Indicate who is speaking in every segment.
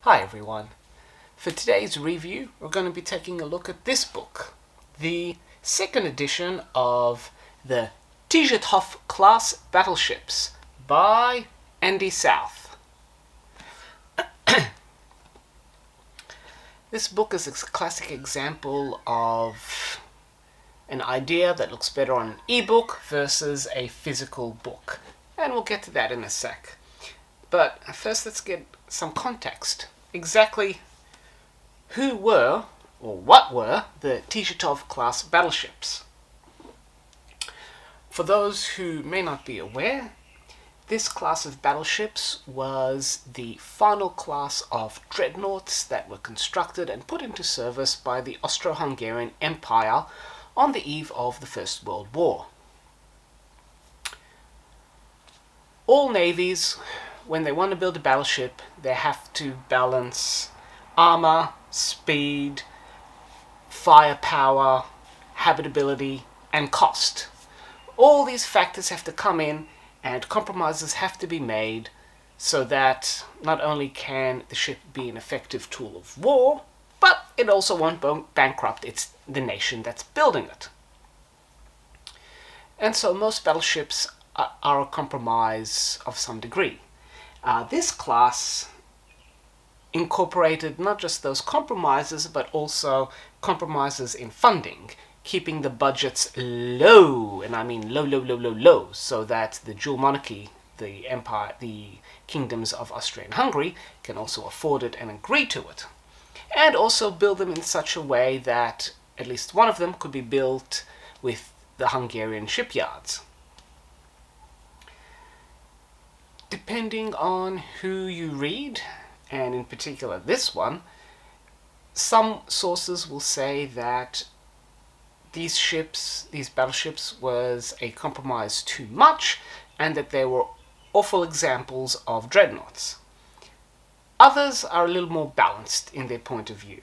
Speaker 1: Hi everyone. For today's review, we're going to be taking a look at this book, the second edition of the Tegetthoff class battleships by Andy South. This book is a classic example of an idea that looks better on an ebook versus a physical book, and we'll get to that in a sec. But first, let's get some context. Exactly who were, or what were, the Tegetthoff class battleships? For those who may not be aware, this class of battleships was the final class of dreadnoughts that were constructed and put into service by the Austro-Hungarian Empire on the eve of the First World War. All navies, when they want to build a battleship, they have to balance armor, speed, firepower, habitability, and cost. All these factors have to come in, and compromises have to be made so that not only can the ship be an effective tool of war, but it also won't bankrupt the nation that's building it. And so most battleships are a compromise of some degree. This class incorporated not just those compromises, but also compromises in funding, keeping the budgets low, and I mean low, so that the dual monarchy, the empire, the kingdoms of Austria and Hungary, can also afford it and agree to it. And also build them in such a way that at least one of them could be built with the Hungarian shipyards. Depending on who you read, and in particular this one, some sources will say that these battleships, was a compromise too much, and that they were awful examples of dreadnoughts. Others are a little more balanced in their point of view.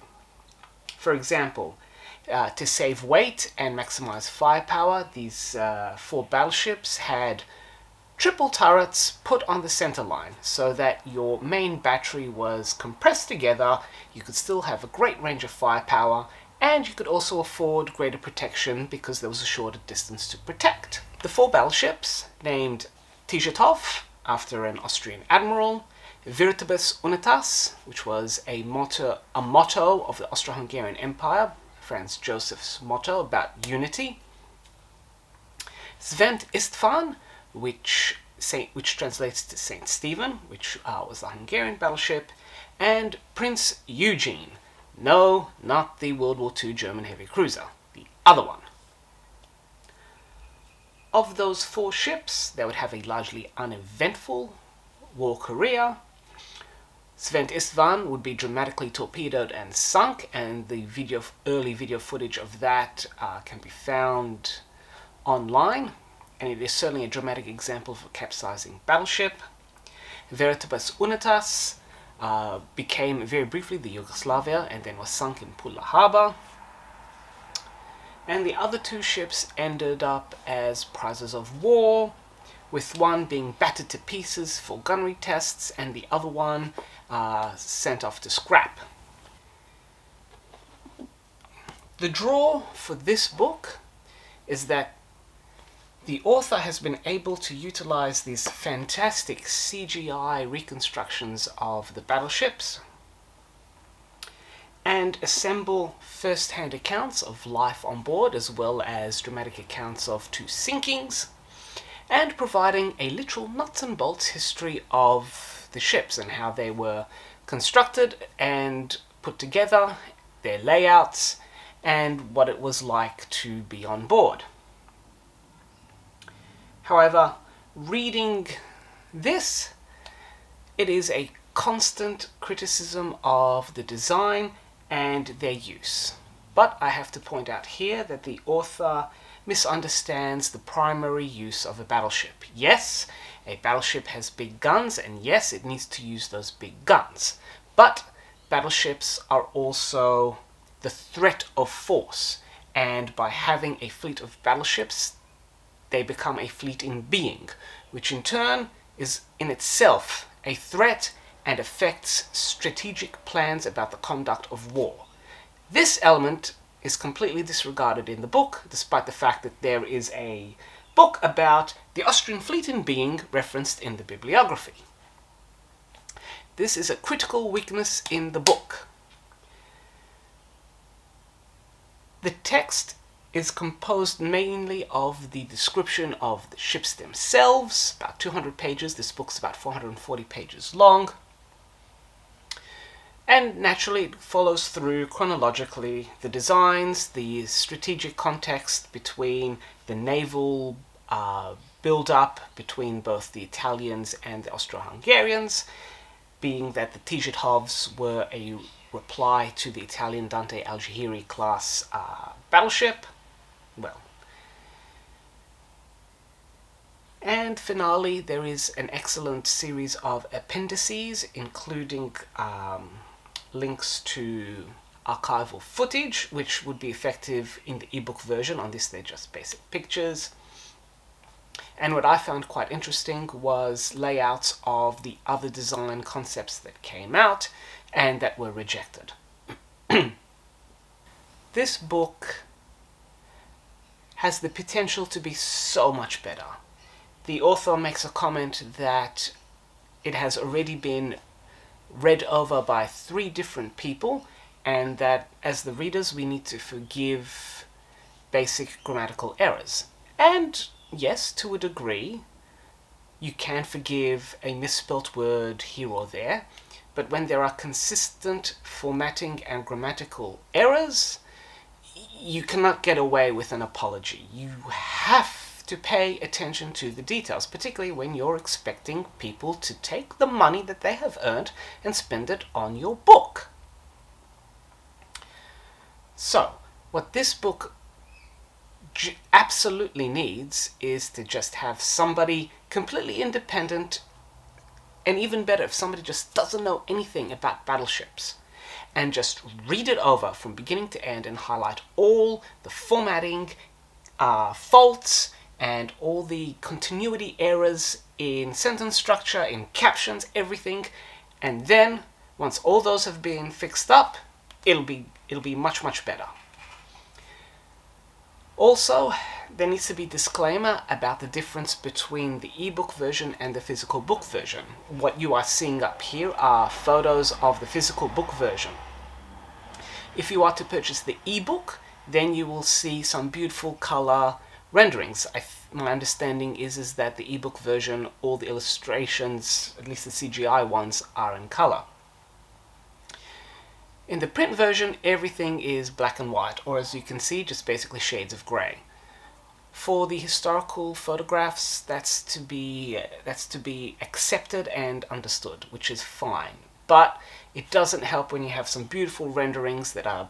Speaker 1: For example, to save weight and maximize firepower, these four battleships had triple turrets put on the center line so that your main battery was compressed together. You could still have a great range of firepower, and you could also afford greater protection because there was a shorter distance to protect. The four battleships, named Tegetthoff after an Austrian admiral, Virtibus Unitas, which was a motto of the Austro-Hungarian Empire, Franz Joseph's motto about unity, Szent István, which translates to Saint Stephen, which was the Hungarian battleship, and Prince Eugene. No, not the World War II German heavy cruiser, the other one. Of those four ships, they would have a largely uneventful war career. Szent István would be dramatically torpedoed and sunk, and the early video footage of that can be found online, and it is certainly a dramatic example of a capsizing battleship. Virtibus Unitas became very briefly the Yugoslavia and then was sunk in Pula Harbor. And the other two ships ended up as prizes of war, with one being battered to pieces for gunnery tests and the other one sent off to scrap. The draw for this book is that the author has been able to utilize these fantastic CGI reconstructions of the battleships and assemble first-hand accounts of life on board, as well as dramatic accounts of two sinkings, and providing a literal nuts and bolts history of the ships and how they were constructed and put together, their layouts, and what it was like to be on board. However, reading this, it is a constant criticism of the design and their use. But I have to point out here that the author misunderstands the primary use of a battleship. Yes, a battleship has big guns, and yes, it needs to use those big guns. But battleships are also the threat of force, and by having a fleet of battleships, they become a fleet in being, which in turn is in itself a threat and affects strategic plans about the conduct of war. This element is completely disregarded in the book, despite the fact that there is a book about the Austrian fleet in being referenced in the bibliography. This is a critical weakness in the book. The text is composed mainly of the description of the ships themselves, about 200 pages. This book's about 440 pages long. And naturally it follows through chronologically the designs, the strategic context between the naval build-up between both the Italians and the Austro-Hungarians, being that the Tegetthoffs were a reply to the Italian Dante Alighieri class battleship. Well, and finally there is an excellent series of appendices, including links to archival footage, which would be effective in the ebook version. On this they're just basic pictures. And what I found quite interesting was layouts of the other design concepts that came out and that were rejected. This book has the potential to be so much better. The author makes a comment that it has already been read over by 3 different people, and that as the readers we need to forgive basic grammatical errors. And yes, to a degree, you can forgive a misspelt word here or there, but when there are consistent formatting and grammatical errors, you cannot get away with an apology. You have to pay attention to the details, particularly when you're expecting people to take the money that they have earned and spend it on your book. So, what this book absolutely needs is to just have somebody completely independent, and even better if somebody just doesn't know anything about battleships, and just read it over from beginning to end and highlight all the formatting faults and all the continuity errors in sentence structure, in captions, everything. And then once all those have been fixed up, it'll be much better. Also, there needs to be a disclaimer about the difference between the ebook version and the physical book version. What you are seeing up here are photos of the physical book version. If you are to purchase the ebook, then you will see some beautiful color renderings. My understanding is that the ebook version, all the illustrations, at least the CGI ones, are in color. In the print version, everything is black and white, or as you can see, just basically shades of grey. For the historical photographs, that's to be accepted and understood, which is fine. But it doesn't help when you have some beautiful renderings that are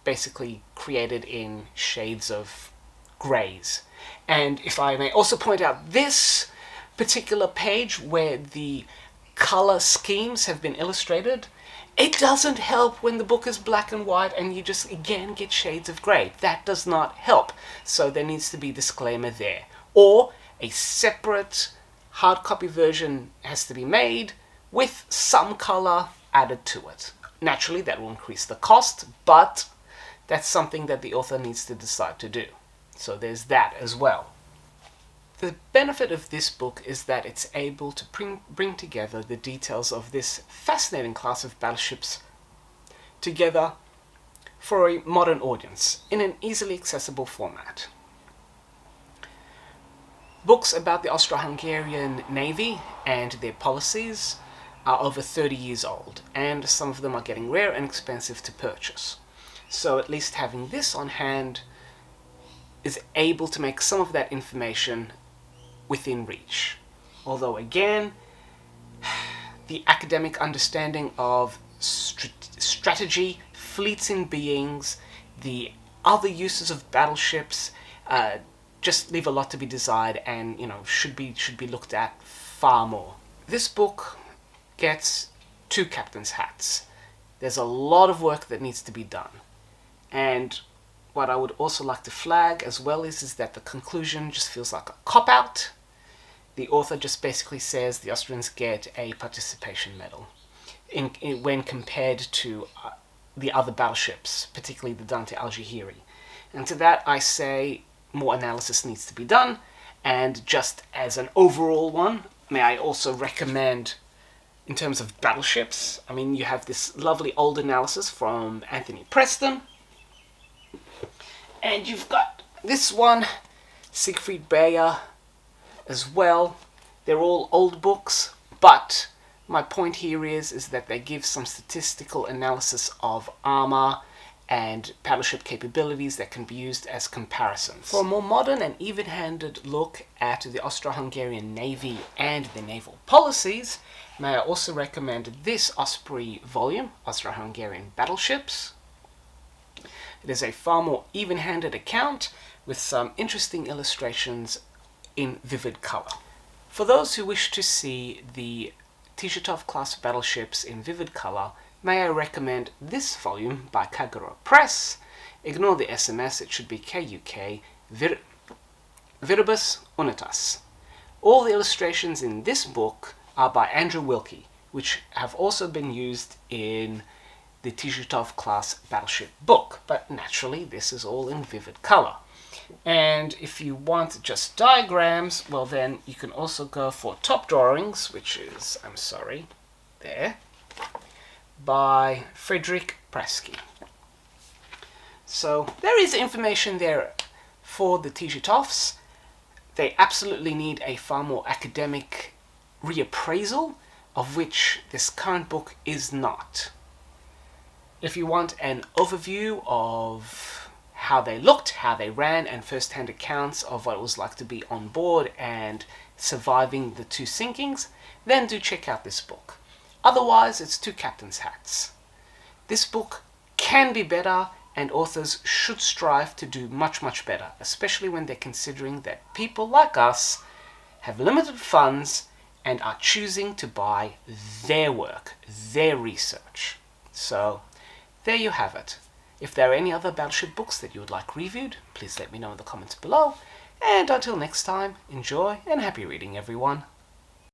Speaker 1: basically created in shades of greys. And if I may also point out, this particular page where the color schemes have been illustrated, it doesn't help when the book is black and white and you just again get shades of grey. That does not help. So there needs to be a disclaimer there. Or a separate hard copy version has to be made with some color added to it. Naturally, that will increase the cost, but that's something that the author needs to decide to do. So there's that as well. The benefit of this book is that it's able to bring together the details of this fascinating class of battleships together for a modern audience in an easily accessible format. Books about the Austro-Hungarian Navy and their policies are over 30 years old, and some of them are getting rare and expensive to purchase. So at least having this on hand is able to make some of that information within reach. Although again, the academic understanding of strategy, fleets in beings, the other uses of battleships, just leave a lot to be desired, and should be looked at far more. This book gets 2 captain's hats. There's a lot of work that needs to be done, and what I would also like to flag as well is that the conclusion just feels like a cop-out. The author just basically says the Austrians get a participation medal. when compared to the other battleships, particularly the Dante Alighieri. And to that I say more analysis needs to be done, and just as an overall one, may I also recommend, in terms of battleships, I mean, you have this lovely old analysis from Anthony Preston, and you've got this one, Siegfried Bayer, as well. They're all old books, but my point here is that they give some statistical analysis of armor and battleship capabilities that can be used as comparisons. For a more modern and even-handed look at the Austro-Hungarian Navy and their naval policies, may I also recommend this Osprey volume, Austro-Hungarian Battleships. It is a far more even-handed account with some interesting illustrations in vivid color. For those who wish to see the Tegetthoff class battleships in vivid color, may I recommend this volume by Kagura Press. Ignore the SMS, it should be KUK Viribus Unitas. All the illustrations in this book are by Andrew Wilkie, which have also been used in the Tegetthoff class battleship book, but naturally this is all in vivid color. And if you want just diagrams, well then you can also go for Top Drawings, which is, I'm sorry, there, by Frederick Prasky. So there is information there for the Tegetthoffs. They absolutely need a far more academic reappraisal, of which this current book is not. If you want an overview of how they looked, how they ran, and first-hand accounts of what it was like to be on board and surviving the two sinkings, then do check out this book. Otherwise, it's two captain's hats. This book can be better, and authors should strive to do much, much better, especially when they're considering that people like us have limited funds and are choosing to buy their work, their research. So, there you have it. If there are any other battleship books that you would like reviewed, please let me know in the comments below. And until next time, enjoy and happy reading, everyone.